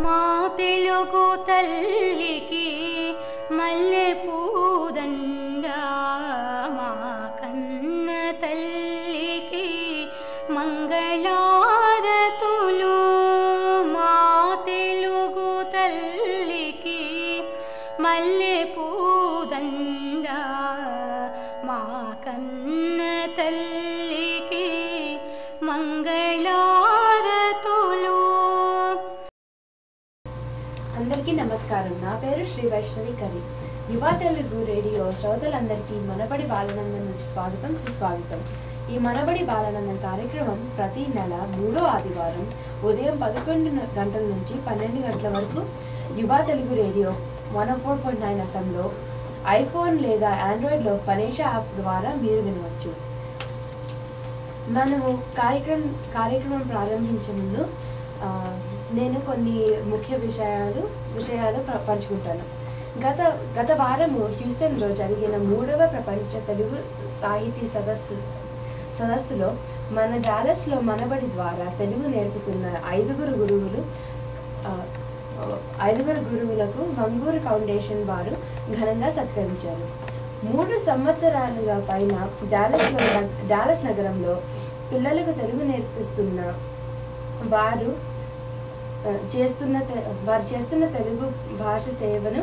మా తెలుగు తల్లికి మల్లె పూదండ, మా కన్న తల్లికి మంగళారతులు. మా తెలుగు తల్లికి మల్లె పూదండ, మా కన్న తల్లికి మంగళారతులు. అందరికీ నమస్కారం. నా పేరు శ్రీ వైష్ణవి కరి. యువ తెలుగు రేడియో శ్రోతలందరికీ మనబడి బాలానందం నుంచి స్వాగతం, సుస్వాగతం. ఈ మనబడి బాలానందం కార్యక్రమం ప్రతి నెల 3వ ఆదివారం ఉదయం 11 గంటల నుంచి 12 గంటల వరకు యువ తెలుగు రేడియో 104.9 FM ఐఫోన్ లేదా ఆండ్రాయిడ్లో ఫనేషా యాప్ ద్వారా మీరు వినవచ్చు. మనము కార్యక్రమం ప్రారంభించే ముందు నేను కొన్ని ముఖ్య విషయాలు పంచుకుంటాను. గత వారము హ్యూస్టన్లో జరిగిన 3వ ప్రపంచ తెలుగు సాహితీ సదస్సులో మన డాలస్లో మనబడి ద్వారా తెలుగు నేర్పుతున్న 5 గురువులకు మంగూరు ఫౌండేషన్ వారు ఘనంగా సత్కరించారు. 3 సంవత్సరాలుగా పైన డాలస్ నగరంలో పిల్లలకు తెలుగు నేర్పిస్తున్న వారు చేస్తున్న తెలుగు భాష సేవను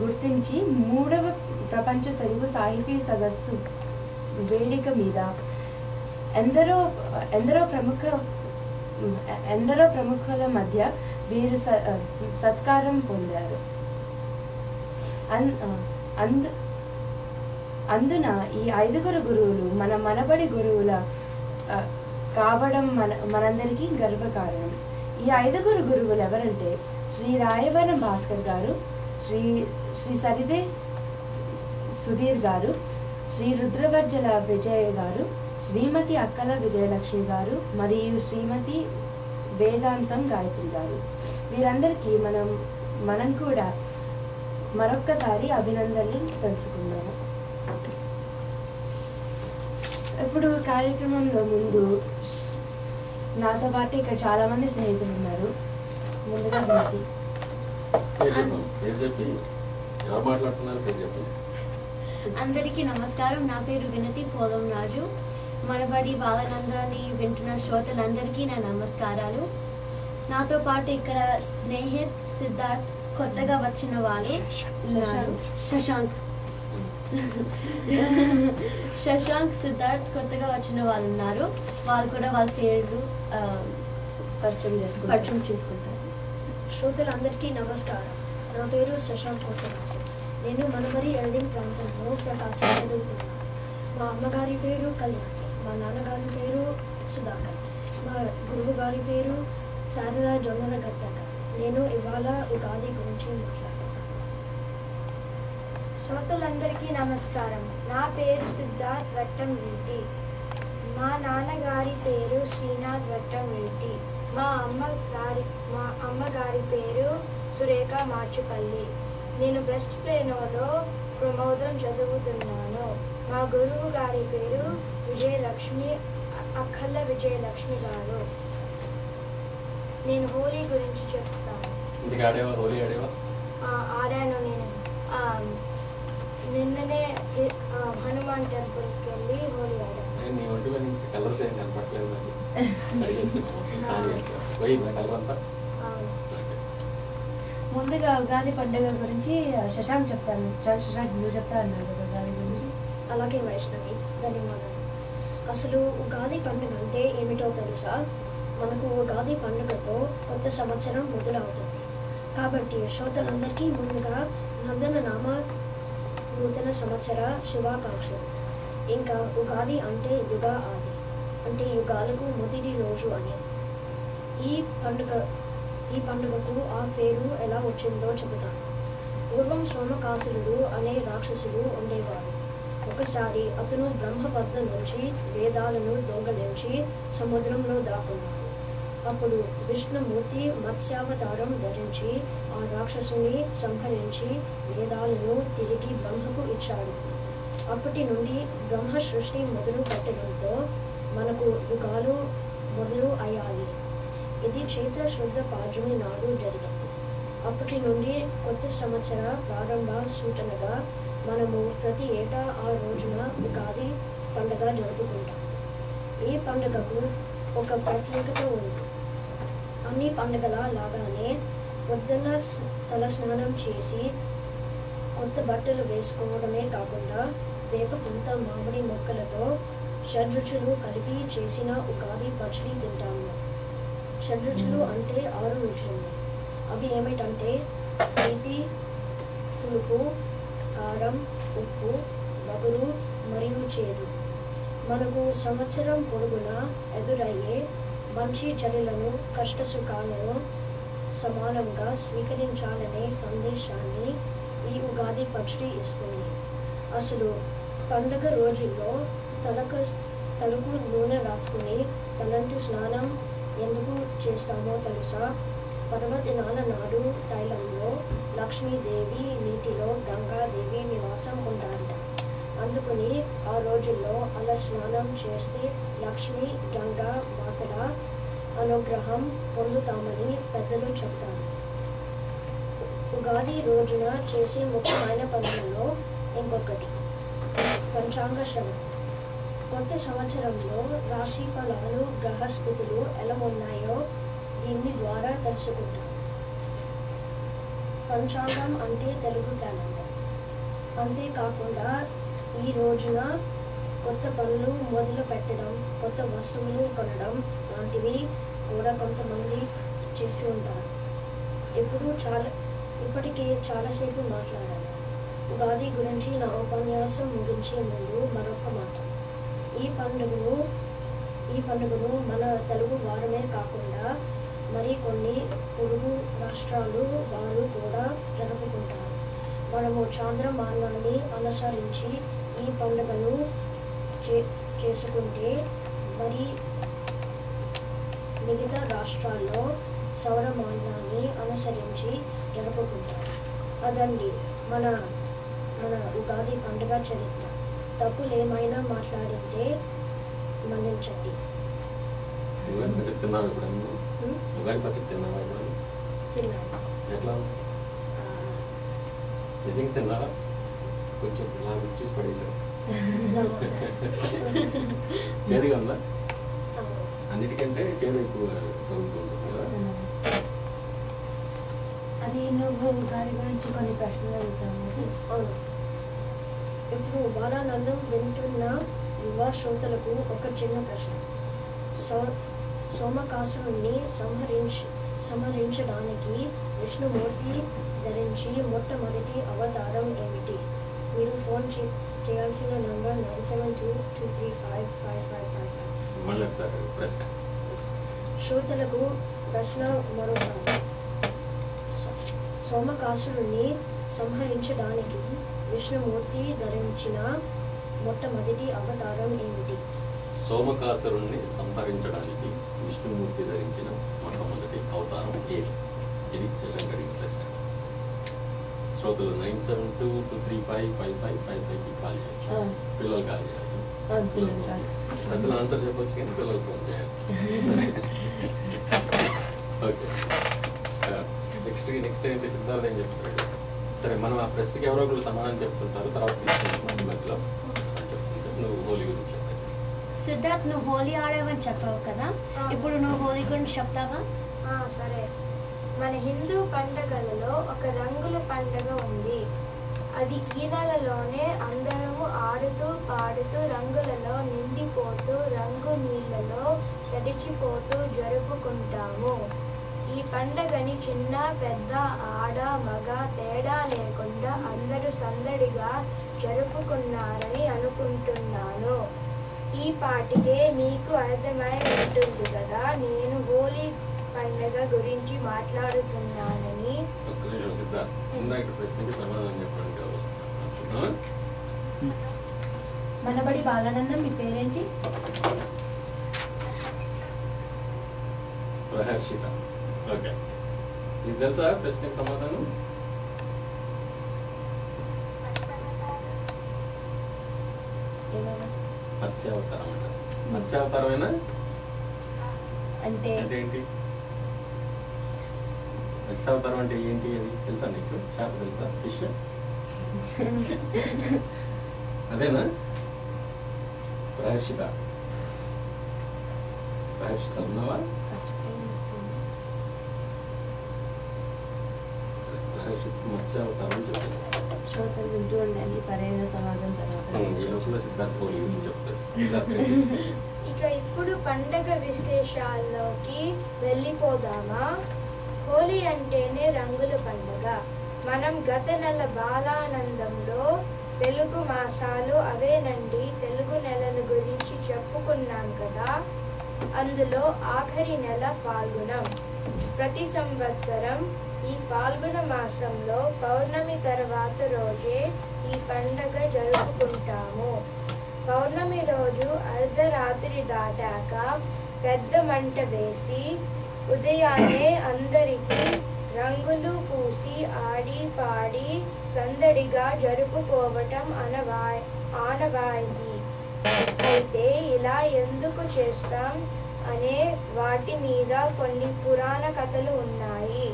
గుర్తించి 3వ ప్రపంచ తెలుగు సాహితీ సదస్సు వేదిక మీద ఎందరో ప్రముఖుల మధ్య వీరు సత్కారం పొందారు. అందున ఈ 5 గురువులు మనబడి గురువుల కావడం మనందరికీ గర్వకారణం. ఈ 5 గురువులు ఎవరంటే శ్రీ రాయవరం భాస్కర్ గారు, శ్రీ సరిదే సుధీర్ గారు, శ్రీ రుద్రవర్జల విజయ గారు, శ్రీమతి అక్కల విజయలక్ష్మి గారు మరియు శ్రీమతి వేదాంతం గాయత్రి గారు. వీరందరికీ మనం కూడా మరొక్కసారి అభినందనలు తెలుసుకుందాము. ఇప్పుడు కార్యక్రమంలో ముందు నాతో పాటు ఇక్కడ చాలా మంది స్నేహితులు ఉన్నారు. ముందుగా అందరికీ నమస్కారం. నా పేరు వినతి పోలం రాజు. మనబడి బాలానందాన్ని వింటున్న శ్రోతలందరికీ నా నమస్కారాలు. నాతో పాటు ఇక్కడ స్నేహిత్ సిద్ధార్థ్, కొత్తగా వచ్చిన వాళ్ళు ఉన్నారు. శశాంక్ సిద్ధార్థ్ కొత్తగా వచ్చిన వాళ్ళు ఉన్నారు. వాళ్ళు కూడా వాళ్ళ పేర్లు పరిచయం చేసుకుంటారు. శ్రోతలందరికీ నమస్కారం. నా పేరు శశాంక్ కోటరాజు. నేను మనబడి ఎర్వింగ్ ప్రాంతంలో ప్రకాశం చదువుతున్నాను. మా అమ్మగారి పేరు కళ్యాణి, మా నాన్నగారి పేరు సుధాకర్, మా గురువు గారి పేరు శారదా జొన్నలగడ్డ. నేను ఇవాళ ఉగాది గురించి మాట్లాడుతున్నాను. శ్రోతలందరికీ నమస్కారం. నా పేరు సిద్ధార్థ్ వట్టం రెడ్డి. మా నాన్నగారి పేరు శ్రీనాథ్ వట్టం రెడ్డి. మా అమ్మగారి పేరు సురేఖ మార్చుపల్లి. నేను వెస్ట్ ప్లేనోలో ప్రమోదం చదువుతున్నాను. మా గురువు గారి పేరు విజయలక్ష్మి, అక్కల విజయలక్ష్మి గారు. నేను హోలీ గురించి చెప్తాను. ఆడాను. నేను నిన్ననే హనుమాన్ టెంపుల్కి వెళ్ళి హోలీ ఆడాను. ముందుగా ఉగాది పండుగ గురించి శశాంక్ చెప్తాను. శశాంక్ నువ్వు చెప్తా అన్నారు కదా ఉగాది గురించి. అలాగే వైష్ణవి, ధన్యవాదాలు. అసలు ఉగాది పండుగ అంటే ఏమిటో తెలుసా? మనకు ఉగాది పండుగతో కొత్త సంవత్సరం మొదలవుతుంది. కాబట్టి శ్రోతలందరికీ ముందుగా నందననామ నూతన సంవత్సర శుభాకాంక్షలు. ఇంకా ఉగాది అంటే యుగ ఆది, అంటే యుగాలకు మొదటి రోజు అని. ఈ పండుగకు ఆ పేరు ఎలా వచ్చిందో చెబుతాను. పూర్వం సోమకాసురుడు అనే రాక్షసుడు ఉండేవాడు. ఒకసారి అతను బ్రహ్మ వద్ద నుంచి వేదాలను దొంగలించి సముద్రంలో దాక్కున్నాడు. అప్పుడు విష్ణుమూర్తి మత్స్యావతారం ధరించి ఆ రాక్షసుని సంహరించి వేదాలను తిరిగి బ్రహ్మకు ఇచ్చాడు. అప్పటి నుండి బ్రహ్మ సృష్టి మొదలు పెట్టడంతో మనకు యుగాలు మొదలు అయ్యాయి. ఇది చైత్ర శుద్ధ పాడ్యమి నాడు జరిగింది. అప్పటి నుండి కొత్త సంవత్సర ప్రారంభ సూచనగా మనము ప్రతి ఏటా ఆ రోజున ఉగాది పండుగ జరుపుకుంటాం. ఈ పండుగకు ఒక ప్రత్యేకత ఉంది. అన్ని పండుగల లాగానే పొద్దున్న తల స్నానం చేసి కొత్త బట్టలు వేసుకోవడమే కాకుండా వేప పూత మామిడి మొక్కలతో షడ్రుచులు కలిపి చేసిన ఉగాది పచ్చడి తింటాము. షడ్రుచులు అంటే 6 రుచులు. అవి ఏమిటంటే తీపి, పులుపు, కారం, ఉప్పు, వగరు మరియు చేదు. మనకు సంవత్సరం పొడుగునా ఎదురయ్యే మంచి చెడులను కష్ట సుఖాలను సమానంగా స్వీకరించాలనే సందేశాన్ని ఈ ఉగాది పచ్చడి ఇస్తుంది. అసలు పండుగ రోజుల్లో తలకు నూనె రాసుకుని తలంటు స్నానం ఎందుకు చేస్తామో తెలుసా? పర్వదినాల నాడు తైలంలో లక్ష్మీదేవి, నీటిలో గంగాదేవి నివాసం ఉంటారట. అందుకని ఆ రోజుల్లో అలా స్నానం చేస్తే లక్ష్మీ గంగా మాతల అనుగ్రహం పొందుతామని పెద్దలు చెప్తారు. ఉగాది రోజున చేసే ముఖ్యమైన పనులలో ఇంకొకటి పంచాంగ శ్రవణం. కొత్త సంవత్సరంలో రాశి ఫలాలు, గ్రహస్థితులు ఎలా ఉన్నాయో దీని ద్వారా తెలుసుకుంటాం. పంచాంగం అంటే తెలుగు క్యాలెండర్. అంతేకాకుండా ఈ రోజున కొత్త పనులు మొదలు పెట్టడం, కొత్త వస్తువులు కొనడం లాంటివి కూడా కొంతమంది చేస్తూ ఉంటారు. ఇప్పటికే చాలాసేపు మాట్లాడాను. ఉగాది గురించి నా ఉపన్యాసం ముగించే ముందు మరొక మాట. ఈ పండుగను మన తెలుగు వారమే కాకుండా మరికొన్ని పొరుగు రాష్ట్రాలు వారు కూడా జరుపుకుంటారు. మనము చాంద్రమానాన్ని అనుసరించి ఈ పండుగను చేసుకుంటే మరి మిగతా రాష్ట్రాల్లో సౌరమానాన్ని అనుసరించి జరుపుకుంటారు. అదండి మన ఉగాది పండుగ చరిత్ర. తప్పులేమైనా మాట్లాడితే మన్నించండి. తిన్నాను. నిజంగా తిన్నారా? కొంచెం చూసి పడేసారు. చేదుగా ఉందా? అన్నిటికంటే చేదు ఎక్కువ తగ్గుతుంది కదా. అది నువ్వు ఉగాది గురించి కొన్ని ప్రశ్నలు అడుగుతావు. అవును. ఇప్పుడు బాలానందం వింటున్న యువ శ్రోతలకు ఒక చిన్న ప్రశ్న. సోమకాసురుణ్ణి సంహరించడానికి విష్ణుమూర్తి ధరించి మొట్టమొదటి అవతారం ఏమిటి? మీరు ఫోన్ చేయాల్సిన నంబర్ 9723555555. శ్రోతలకు ప్రశ్న మరోసారి. సోమకాసురుణ్ణి సంహరించడానికి విష్ణుమూర్తి ధరించిన మొట్టమొదటి అవతారం ఏమిటి? సోమకాసురుణ్ణి సంహరించడానికి విష్ణుమూర్తి ధరించిన మొట్టమొదటి అవతారం ఏది? ఇది శశంకరి ప్రశ్న. శ్రోతలు 9722355555కి కాల్ చేయొచ్చు. పిల్లలు కాల్ చేయాలి. పెద్దలు ఆన్సర్ చెప్పొచ్చు కానీ పిల్లలు ఫోన్ చేయాలి. సరే, ఓకే. నెక్స్ట్ ఏంటి? సిద్ధార్థ ఏం చెప్తున్నాడు? సరే, మనం ఆ ప్రశ్నకి ఎవరో ఒకరు సమాధానం చెప్తుంటారు. తర్వాత తీసుకుంటాం మధ్యలో చెప్తుంటే నువ్వు హోలీ గురించి చెప్తావు. సిద్ధార్థ్, నువ్వు హోలీ ఆడావని చెప్పావు కదా, ఇప్పుడు నువ్వు హోలీ గురించి చెప్తావా? సరే. మన హిందూ పండుగలలో ఒక రంగుల పండుగ ఉంది. అది ఈ నెలలోనే అందరము ఆడుతూ పాడుతూ రంగులలో నిండిపోతూ రంగు నీళ్ళలో తడిచిపోతూ జరుపుకుంటాము. ఈ పండుగని చిన్న పెద్ద ఆడ మగ తేడా లేకుండా అందరూ సందడిగా జరుపుకున్నారని అనుకుంటున్నాను. ఈ పాటికే మీకు అర్థమై ఉంటుంది కదా నేను హోలీ పండుగ గురించి మాట్లాడుతున్నానని. మనబడి బాలానందం. మీ పేరేంటి? ప్రహర్షిత. ఓకే, ఇది తెలుసా ప్రశ్నకి సమాధానం? మత్స్యావతారం అంటారు. మత్స్యావతారమేనా అంటే ఏంటి? మత్స్యావతారం అంటే ఏంటి అది తెలుసా నీకు? చేప తెలుసా? ఫిష్ అదేనా? ప్రహర్షిత ఉన్నావా? మత్స్యావతారం చెప్పారు. శ్రోతలు వింటూ ఉండండి సరైన సమాజం తర్వాత. ఈ లోపల సిద్ధార్థ కోహ్లీ గురించి చెప్తారు. ఇక ఇప్పుడు పండగ విశేషాల్లోకి వెళ్ళిపోదామా? హోలీ అంటేనే రంగుల పండుగ. మనం గత నెల బాలానందంలో తెలుగు మాసాలు అవేనండి తెలుగు నెలల గురించి చెప్పుకున్నాం కదా. అందులో ఆఖరి నెల ఫాల్గుణం. ప్రతి సంవత్సరం ఈ ఫాల్గుణ మాసంలో పౌర్ణమి తర్వాత రోజే ఈ పండగ జరుపుకుంటాము. పౌర్ణమి రోజు అర్ధరాత్రి దాటాక పెద్ద మంట వేసి ఉదయాన్నే అందరికీ రంగులు పూసి ఆడి పాడి సందడిగా జరుపుకోవటం ఆనవాయితీ. అయితే ఇలా ఎందుకు చేస్తాం అనే వాటి మీద కొన్ని పురాణ కథలు ఉన్నాయి.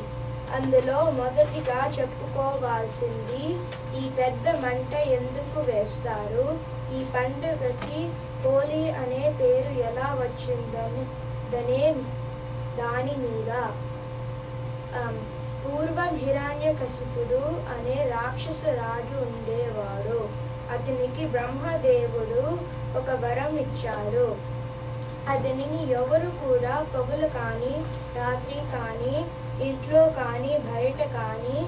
అందులో మొదటిగా చెప్పుకోవాల్సింది ఈ పెద్ద మంట ఎందుకు వేస్తారు, ఈ పండుగకి హోలీ అనే పేరు ఎలా వచ్చిందనే దాని మీద. పూర్వం హిరణ్యకశిపుడు అనే రాక్షస రాజు ఉండేవాడు. అతనికి బ్రహ్మదేవుడు ఒక వరం ఇచ్చారు. అతనిని ఎవరు కూడా పగలు కానీ రాత్రి కానీ ఇంట్లో కానీ బయట కానీ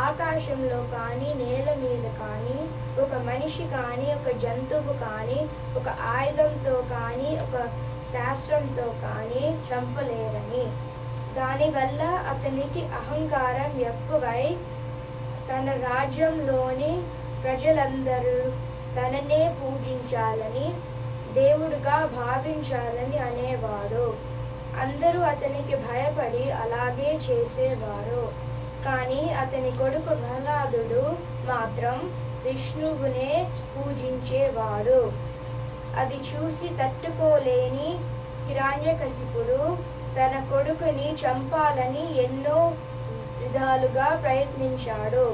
ఆకాశంలో కానీ నేల మీద కానీ ఒక మనిషి కానీ ఒక జంతువు కానీ ఒక ఆయుధంతో కానీ ఒక శాస్త్రంతో కానీ చంపలేరని. దానివల్ల అతనికి అహంకారం ఎక్కువై తన రాజ్యంలోని ప్రజలందరూ తననే పూజించాలని దేవుడుగా భావించాలని అనేవాడు. అందరూ అతనికి భయపడి అలాగే చేసేవారు. కానీ అతని కొడుకు ప్రహ్లాదుడు మాత్రం విష్ణువునే పూజించేవాడు. అది చూసి తట్టుకోలేని హిరణ్యకశిపుడు తన కొడుకుని చంపాలని ఎన్నో విధాలుగా ప్రయత్నించాడు.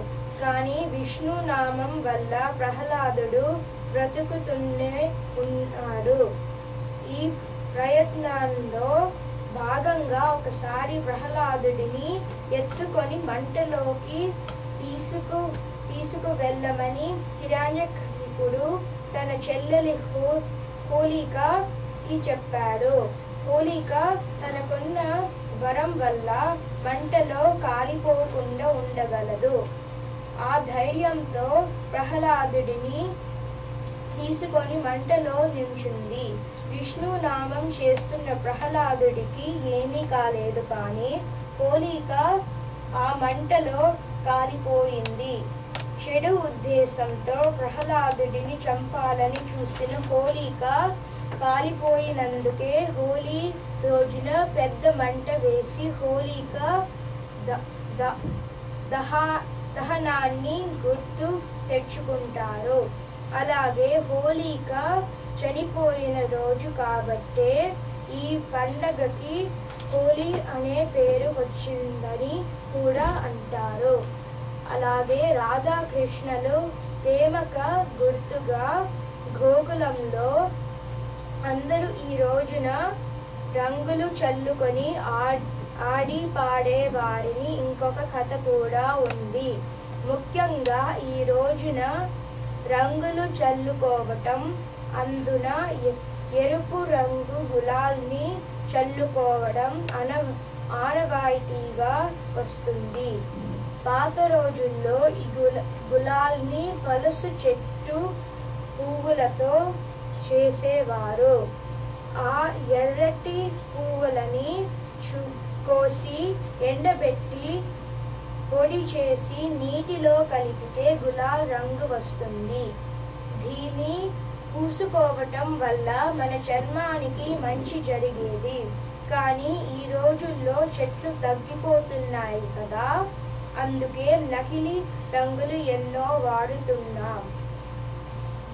కానీ విష్ణు నామం వల్ల ప్రహ్లాదుడు బ్రతుకుతూనే ఉన్నాడు. ఈ ప్రయత్నంలో భాగంగా ఒకసారి ప్రహ్లాదుడిని ఎత్తుకొని మంటలోకి తీసుకువెళ్ళమని హిరణ్యకశిపుడు తన చెల్లెలి హోలికకి చెప్పాడు. హోలిక తనకున్న వరం వల్ల మంటలో కాలిపోకుండా ఉండగలదు. ఆ ధైర్యంతో ప్రహ్లాదుడిని తీసుకొని మంటలో నిల్చుంది. విష్ణు నామం చేస్తున్న ప్రహ్లాదుడికి ఏమీ కాలేదు. కానీ హోలిక ఆ మంటలో కాలిపోయింది. చెడు ఉద్దేశంతో ప్రహ్లాదుడిని చంపాలని చూసిన హోలిక కాలిపోయినందుకే హోలీ రోజున పెద్ద మంట వేసి హోలిక దహనాన్ని గుర్తు తెచ్చుకుంటారు. అలాగే హోలిక చనిపోయిన రోజు కాబట్టే ఈ పండగకి హోలీ అనే పేరు వచ్చిందని కూడా అంటారు. అలాగే రాధాకృష్ణలు ప్రేమక గుర్తుగా గోకులంలో అందరూ ఈ రోజున రంగులు చల్లుకొని ఆడి పాడే వారిని ఇంకొక కథ కూడా ఉంది. ముఖ్యంగా ఈ రోజున రంగులు చల్లుకోవటం, అందున ఎరుపు రంగు గులాల్ని చల్లుకోవడం ఆనవాయితీగా వస్తుంది. పాత రోజుల్లో ఈ గులాల్ని పలుసు చెట్టు పువ్వులతో చేసేవారు. ఆ ఎర్రటి పువ్వులని కోసి ఎండబెట్టి పొడి చేసి నీటిలో కలిపితే గులాల్ రంగు వస్తుంది. దీన్ని పూసుకోవటం వల్ల మన చర్మానికి మంచి జరిగేది. కానీ ఈ రోజుల్లో చెట్లు తగ్గిపోతున్నాయి కదా, అందుకే నకిలీ రంగులు ఎన్నో వాడుతున్నాం.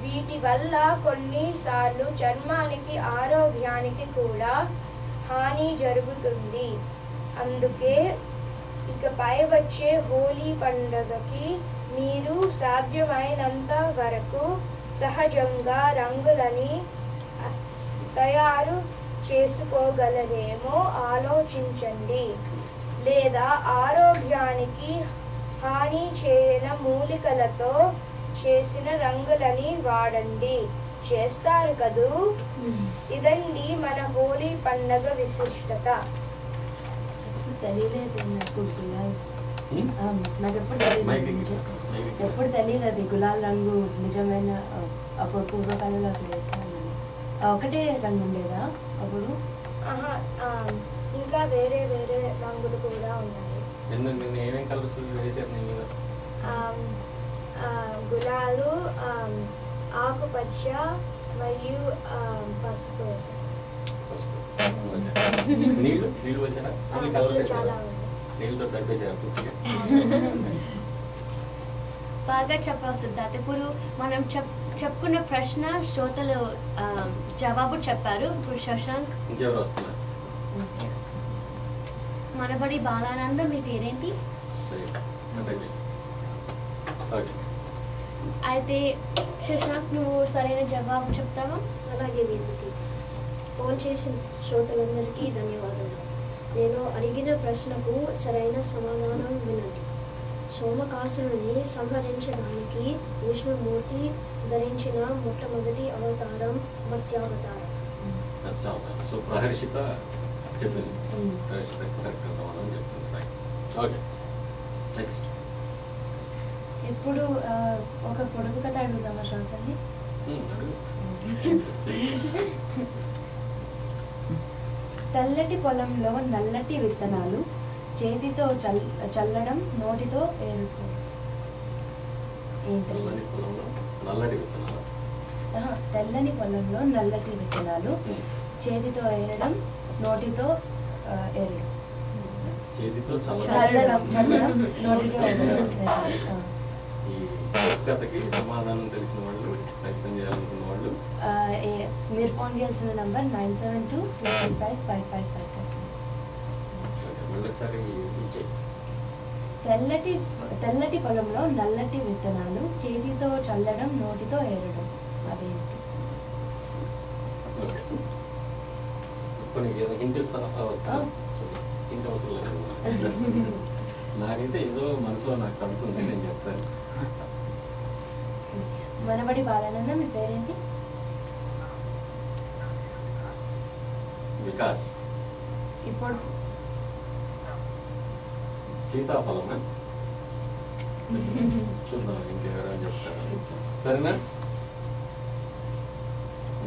వీటి వల్ల కొన్నిసార్లు చర్మానికి ఆరోగ్యానికి కూడా హాని జరుగుతుంది. అందుకే ఇకపై వచ్చే హోలీ పండుగకి మీరు సాధ్యమైనంత వరకు సహజంగా రంగులని తయారు చేసుకోగలరేమో ఆలోచించండి. లేదా ఆరోగ్యానికి హాని చేయని మూలికలతో చేసిన రంగులని వాడండి. చేస్తారు కదూ. ఇదండి మన హోలీ పండగ విశిష్టత. తెలియలేదు నాకు గులాల్. నాకు ఎప్పుడు తెలియదు అది గులాల్ రంగు నిజమైన అప్పుడు పూర్వకాలంలో అట్లా వేస్తామని. ఒకటే రంగు ఉండేదా అప్పుడు? ఇంకా వేరే వేరే రంగులు కూడా ఉన్నాయి. ఏమేం కలర్స్ వేసారు నీ మీద? గులాలు, ఆకుపచ్చ మరియు పసుపు వేసారు. నీళ్ళు వేసారా? కలర్స్ వేసారా? నీళ్ళతో కలిపేసారా పూర్తిగా? బాగా చెప్పావు సిద్ధార్థ్. ఇప్పుడు మనం చెప్పుకున్న ప్రశ్న శ్రోతలు జవాబు చెప్పారు. ఇప్పుడు శశాంక్ ఇంకెవరు వస్తున్నారు? మనబడి బాలానంద, మీ పేరేంటి? అయితే శశాంక్ నువ్వు సరైన జవాబు చెప్తావా? అలాగే వినతి. ఫోన్ చేసిన శ్రోతలందరికీ ధన్యవాదాలు. నేను అడిగిన ప్రశ్నకు సరైన సమాధానం వినండి. సోమకాసురుని సంహరించడానికి విష్ణుమూర్తి ధరించిన మొట్టమొదటి అవతారం మత్స్యావతారం. సో ప్రహర్షిత చెప్పింది. ప్రహర్షిత కరెక్ట్ సమాధానం చెప్పింది. Okay, next. ఇప్పుడు ఒక పొడుపు కథ అడుగుదామా శ్రోతల్ని? తెల్లటి పొలంలో నల్లటి విత్తనాలు, చేతితో చల్లడం, నోటితో ఏరుకో. తెల్లని పొలంలో నల్లటి విత్తనాలు, చేతితో ఏరడం, నోటితో ఏరడం. చల్లడం, నోటితో ఏరడం. ఈ కథకి సమాధానం తెలిసిన వాళ్ళు, ప్రయత్నం చేయాలనుకున్న వాళ్ళు మీరు ఫోన్ చేయాల్సిన నంబర్ 9722355555. తెల్లటి పొలంలో నల్లటి విత్తనాలు, చేతితో చల్లడం, నోటితో ఏరడం. అదేంటి? హింట్ అవసరం లేదు. నాకైతే ఏదో మనసులో నాకు కలుగుతుంది, నేను చెప్తాను. మనబడి బాలానంద, మీ పేరేంటి? వికాస్. ఇప్పుడు సీతాఫలమా? చూద్దాం ఇంకెవరైనా చెప్తారా. సరేనా?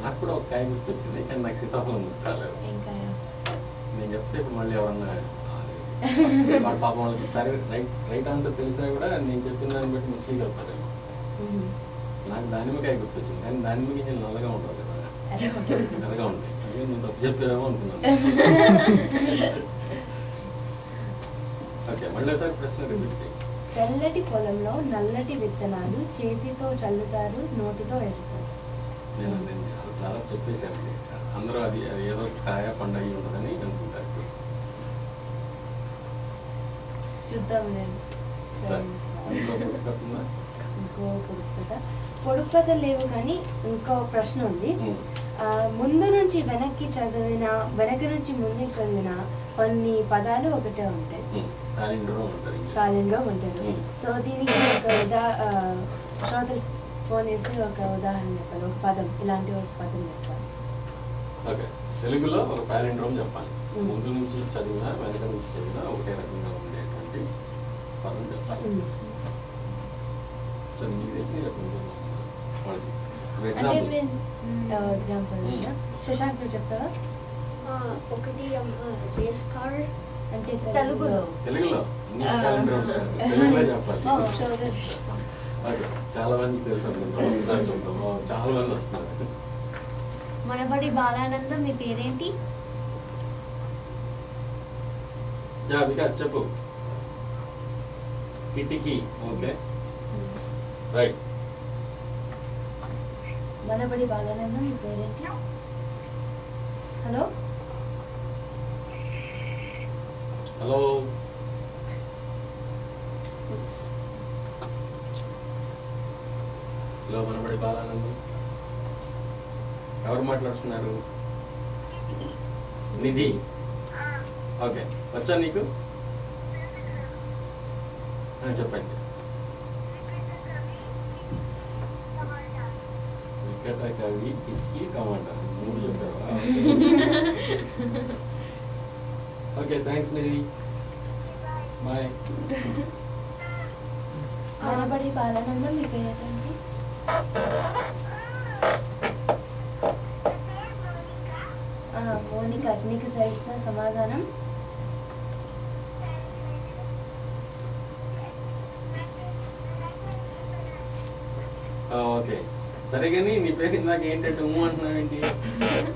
నాకు కూడా ఒక కాయ గుర్తొచ్చింది, కానీ నాకు సీతాఫలం గుర్తు రాలేదు. నేను చెప్తే ఇప్పుడు మళ్ళీ ఎవరన్నా వాడు పాపం వాళ్ళకి సరే రైట్ ఆన్సర్ తెలిసినా కూడా నేను చెప్పిన దాన్ని బట్టి మిస్టేక్ అవుతారేమో. నాకు దానిమ్మకాయ గుర్తొచ్చింది, కానీ దానిమ్మ గింజలు నల్లగా ఉండవు కదా, నల్లగా ఉంటాయి. అదే నువ్వు తప్పు చెప్పావేమో అనుకున్నాను. ఓకే, మళ్ళీ ఒకసారి ప్రశ్న రిపీట్ చేయి. తెల్లటి పొలంలో నల్లటి విత్తనాలు, చేతితో చల్లుతారు, నోటితో ఎరుతారు. నేను చాలా చెప్పేశాను. అందరూ అది ఏదో కాయ పండగ ఉంటుందని అనుకుంటారు. చూద్దాం నేను. ఇంకో పొడుపు కథ లేవు, కానీ ఇంకో ప్రశ్న ఉంది. ముందు నుంచి వెనక్కి చదివిన, వెనక్కి నుంచి ముందుకు చదివిన కొన్ని పదాలు ఒకటే ఉంటాయి, కాలిండ్రోమ్ ఉంటుంది. సో దీనికి ఒక శ్రోతలు ఫోన్ చేసి ఒక ఉదాహరణ చెప్పాలి, ఒక పదం, ఇలాంటి ఒక పదం చెప్పాలి. ఓకే, తెలుగులో ఒక పాలిండ్రోమ్ చెప్పాలి. ముందు నుంచి చదివినా వెనక నుంచి చదివినా ఒకటే రకంగా ఉండేటువంటి పదం చెప్పాలి. సో మీకు తెలిసి ఎగ్జాంపుల్ శశాంక్ నువ్వు చెప్తావా? ఒకటి రేస్ కార్ అంటే తెలుగులో చెప్పాలి. చాలా మంది తెలుసు, వస్తున్నారు, చూద్దాం, చాలా మంది వస్తున్నారు. మనబడి బాలానంద, మీ పేరేంటి? వికాస్ చెప్పు. కిటికీ. Okay, right. మనబడి బాలానంద, మీ పేరేంటి? హలో హలో లో మనబడి బాలానందం. ఎవరు మాట్లాడుతున్నారు? నిధి. ఓకే, వచ్చా నీకు? చెప్పండి. వికట కవి, కిటికీ, టమాటా 3 చెప్పావా? ఓకే, థ్యాంక్స్ నిధి. బాయ్. మనబడి బాలానందం మీ పేరేంటి? మోనిక. నీకు తెలిసిన సమాధానం? ఓకే, సరే కానీ నీ పేరు ఇందాక ఏంటంటే అంటున్నావు ఏంటి?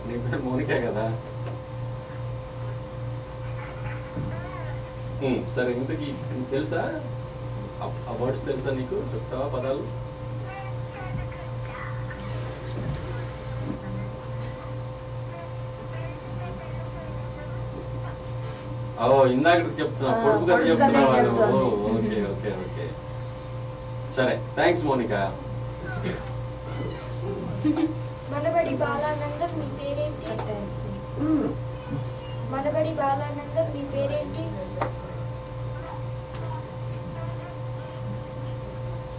నీ పేరు మోనికే కదా? సరే, ఇంతకీ నీకు తెలుసా? ఆ వర్డ్స్ తెలుసా నీకు? చెప్తావా పదాలు? ఇందాక చెప్తున్నా, పొడుపు కథ చెప్తున్నావా? ఓకే ఓకే ఓకే, సరే, థ్యాంక్స్ మోనిక. మనబడి బాలానందం మీ పేరేంటి? మనబడి బాలానందం మీ పేరేంటి?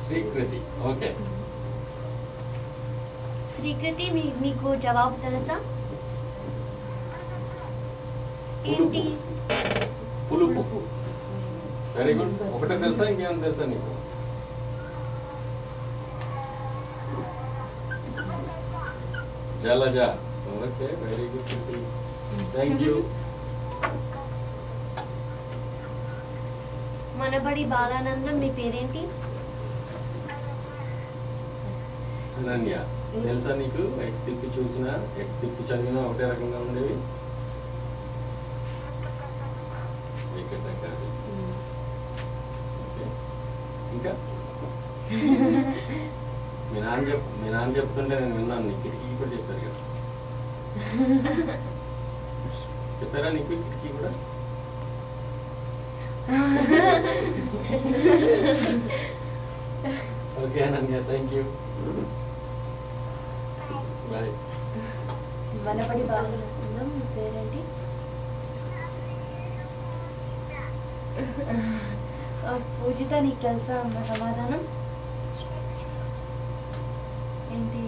శ్రీకృతి. ఓకే, శ్రీకృతి, మీకు జవాబు తెలుసా? ఏంటి? పులుపు. Very good. ఒకటే తెలుసా, ఇంకేమైనా తెలుసా నీకు? జలజ. Okay, very good. Thank you. Manabadi Balanandam మీ పేరేంటి? అనన్య. తెలుసా నీకు? ఎటు తిప్పి చూసినా, ఎటు తిప్పి చదివినా ఒకటే రకంగా ఉండేవి. ఇంకా మీ నాన్న చెప్తుంటే నేను విన్నాను. నీ కిటికీ కూడా చెప్పారు కదా? చెప్పారా నీకు కిటికీ కూడా? Okay Ananya, thank you. Bye. Manabadi Balanandam మీ పేరేంటి? పూజిత, నీకు తెలుసా అమ్మ సమాధానం ఏంటి?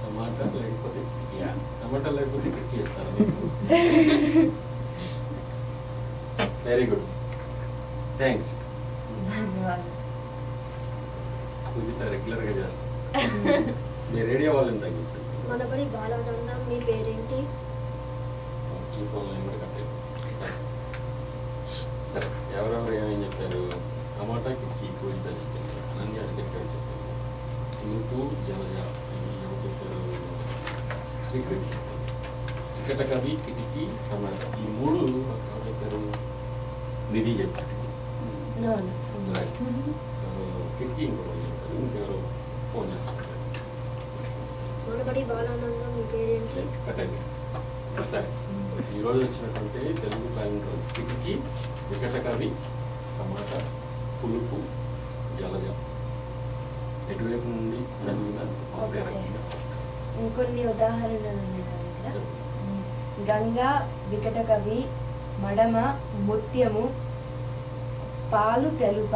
టమాటా లేకపోతే కిటికీయా? టమాటా లేకపోతే కిటికీ ఇస్తారా? Very good, thanks. ధన్యవాదాలు. పూజిత రెగ్యులర్గా చేస్తాం. మీ రేడియో వాళ్ళని తగ్గించండి. మనబడి బాలానందం మీ పేరేంటి? ఈ ఫోన్ లైన్ కూడా కట్టేది. సరే, ఎవరెవరు ఏమేమి చెప్పారు? టమాటా, కిటికీ పూజిత చెప్పింది. అనన్య చెప్పారు. పులుపు, జలజ ఎవరు చెప్పారు? శ్రీకృతి. వికట కవి, కిటికీ, టమాటా ఈ 3 ఎవరు చెప్పారు? నిధి చెప్పారు. రైట్. కిటికీ ఇంకొకరు చెప్పారు. ఇంకెవరు ఫోన్ చేస్తారు? మనబడి బాలానందం మీ పేరేంటి? కట్టండి. సరే, ఈరోజు వచ్చినటువంటి తెలుగు టాలెంట్ కిటికీ, వికట కవి, టమాటా, పులుపు, జలజ ఎటువైపు నుండి చదివిన ఇంకొన్ని ఉదాహరణలు ఉన్నాయి నా దగ్గర. గంగా, వికట కవి, మడమ, ముత్యము, పాలు తెలుప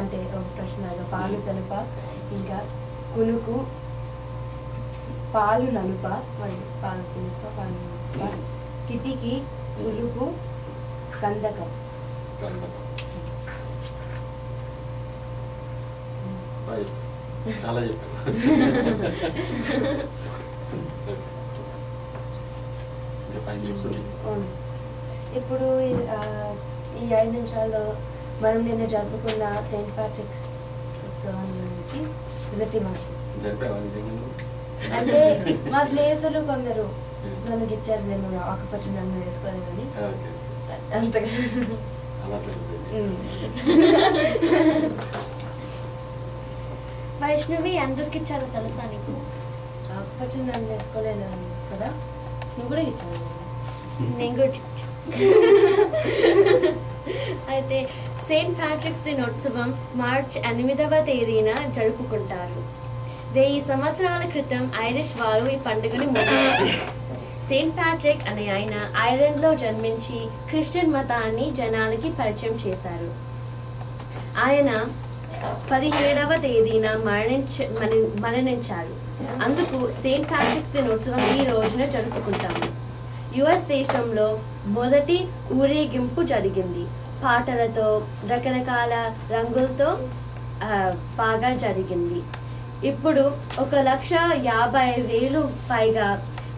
అంటే ఒక ప్రశ్న, పాలు తెలుప, ఇంకా కునుకు, పాలు నలుప, మరి పాలు తెలుప, పాలు నలుప, కిటికీ, పులుపు, కందకం. చాలా చెప్పాను. ఇప్పుడు ఈ 5 నిమిషాల్లో మనం నిన్న జరుపుకున్న సెయింట్ ప్యాట్రిక్స్ ఉత్సవం గురించి మొదటి అంటే మా స్నేహితులు కొందరు మనకి ఇచ్చారు, నేను ఆకుపచ్చ నన్ను వేసుకోలేదని అంతగా. వైష్ణవి ఎందుకు ఇచ్చారో తెలుసా నీకు? ఆకుపచ్చ నన్ను వేసుకోలేదు కదా, నువ్వు కూడా ఇచ్చావు. నేను కూడా అయితే సెయింట్ ప్యాట్రిక్స్ దినోత్సవం మార్చ్ 8వ తేదీన జరుపుకుంటారు. 1000 సంవత్సరాల క్రితం ఐరిష్ వారు ఈ పండుగని మొదలుపెట్టారు. సెయింట్ ప్యాట్రిక్ అనే ఆయన ఐర్లాండ్లో జన్మించి క్రిస్టియన్ మతాన్ని జనాలకి పరిచయం చేశారు. ఆయన 17వ తేదీన మరణించారు. అందుకు సెయింట్ ప్యాట్రిక్స్ దినోత్సవం ఈ రోజున జరుపుకుంటాము. యుఎస్ దేశంలో మొదటి ఊరేగింపు జరిగింది. పాటలతో రకరకాల రంగులతో బాగా జరిగింది. ఇప్పుడు 1,50,000 పైగా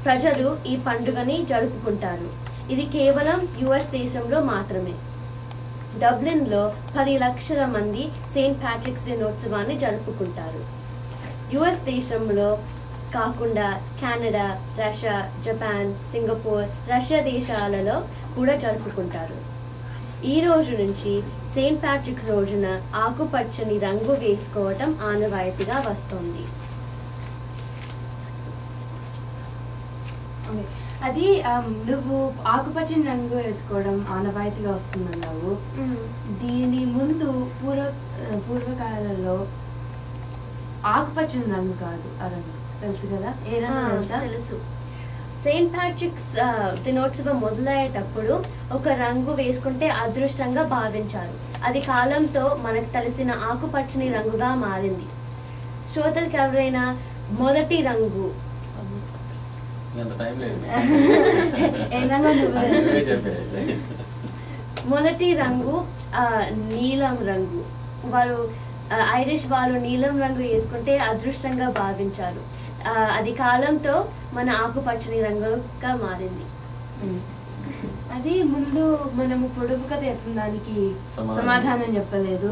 ప్రజలు ఈ పండుగని జరుపుకుంటారు. ఇది కేవలం యుఎస్ దేశంలో మాత్రమే. డబ్లిన్లో 10 లక్షల మంది సెయింట్ ప్యాట్రిక్స్ దినోత్సవాన్ని జరుపుకుంటారు. యుఎస్ దేశంలో కాకుండా Canada, Russia, Japan, Singapore, Russia దేశాలలో కూడా జరుపుకుంటారు. ఈ రోజు నుంచి సెయింట్ ప్యాట్రిక్స్ రోజున ఆకుపచ్చని రంగు వేసుకోవటం ఆనవాయితీగా వస్తుంది. అది నువ్వు ఆకుపచ్చని రంగు వేసుకోవడం ఆనవాయితీగా వస్తుందన్నావు. దీని ముందు పూర్వకాలంలో ఆకుపచ్చని రంగు కాదు ఆ రంగు తెలుసు కదా, ఏ రంగు తెలుసా? తెలుసు. సెయింట్ ప్యాట్రిక్స్ దినోత్సవం మొదలయ్యేటప్పుడు ఒక రంగు వేసుకుంటే అదృష్టంగా భావించారు. అది కాలంతో మనకు తెలిసిన ఆకుపచ్చని రంగుగా మారింది. శ్రోతలకు ఎవరైనా మొదటి రంగు మొదటి రంగు నీలం రంగు. వారు ఐరిష్ వాళ్ళు నీలం రంగు వేసుకుంటే అదృష్టంగా భావించారు. అది కాలంతో మన ఆకుపచ్చని రంగుగా మారింది. అది ముందు మనము పొడుపు కథ చెప్పిన దానికి సమాధానం చెప్పలేదు.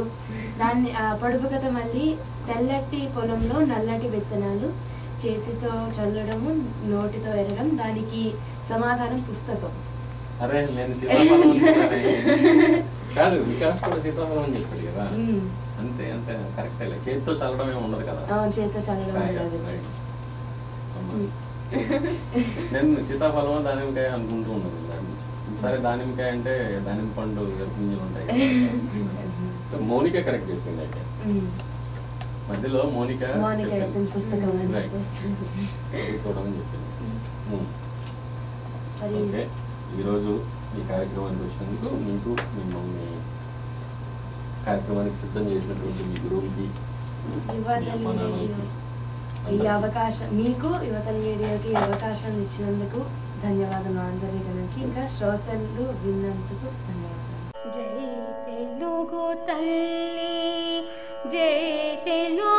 దాన్ని పొడుపు కథ మళ్ళీ తెల్లటి పొలంలో నల్లటి విత్తనాలు చేతితో చల్లడము నోటితో ఎరగడం, దానికి సమాధానం పుస్తకం. అరే నేను సీతాఫలం కాదు, వికాస్ కూడా సీతాఫలం అని చెప్పాడు కదా. అంతే అంతే కరెక్టే. చేతితో చల్లడం ఏమి ఉండదు కదా. చేతితో చల్లడం నేను సీతాఫలం దానిమ్మకాయ అనుకుంటూ ఉన్నాను దాని నుంచి. సరే దానిమ్మకాయ అంటే దానిమ్మ పండు గింజలు ఉంటాయి. మౌనిక కరెక్ట్ చెప్పింది. అయితే మధ్యలో మౌనిక చదువుకోవడం అని చెప్పింది. ఓకే, ఈరోజు ఈ కార్యక్రమానికి వచ్చినందుకు మీకు మిమ్మల్ని కార్యక్రమానికి సిద్ధం చేసినటువంటి మీ గురువుకి ఈ అవకాశం మీకు యువతల రేడియోకి అవకాశం ఇచ్చినందుకు ధన్యవాదాలు అందరికీ. ఇంకా శ్రోతలు విన్నందుకు ధన్యవాదాలు. జై తెలుగు తల్లి, జై తెలుగు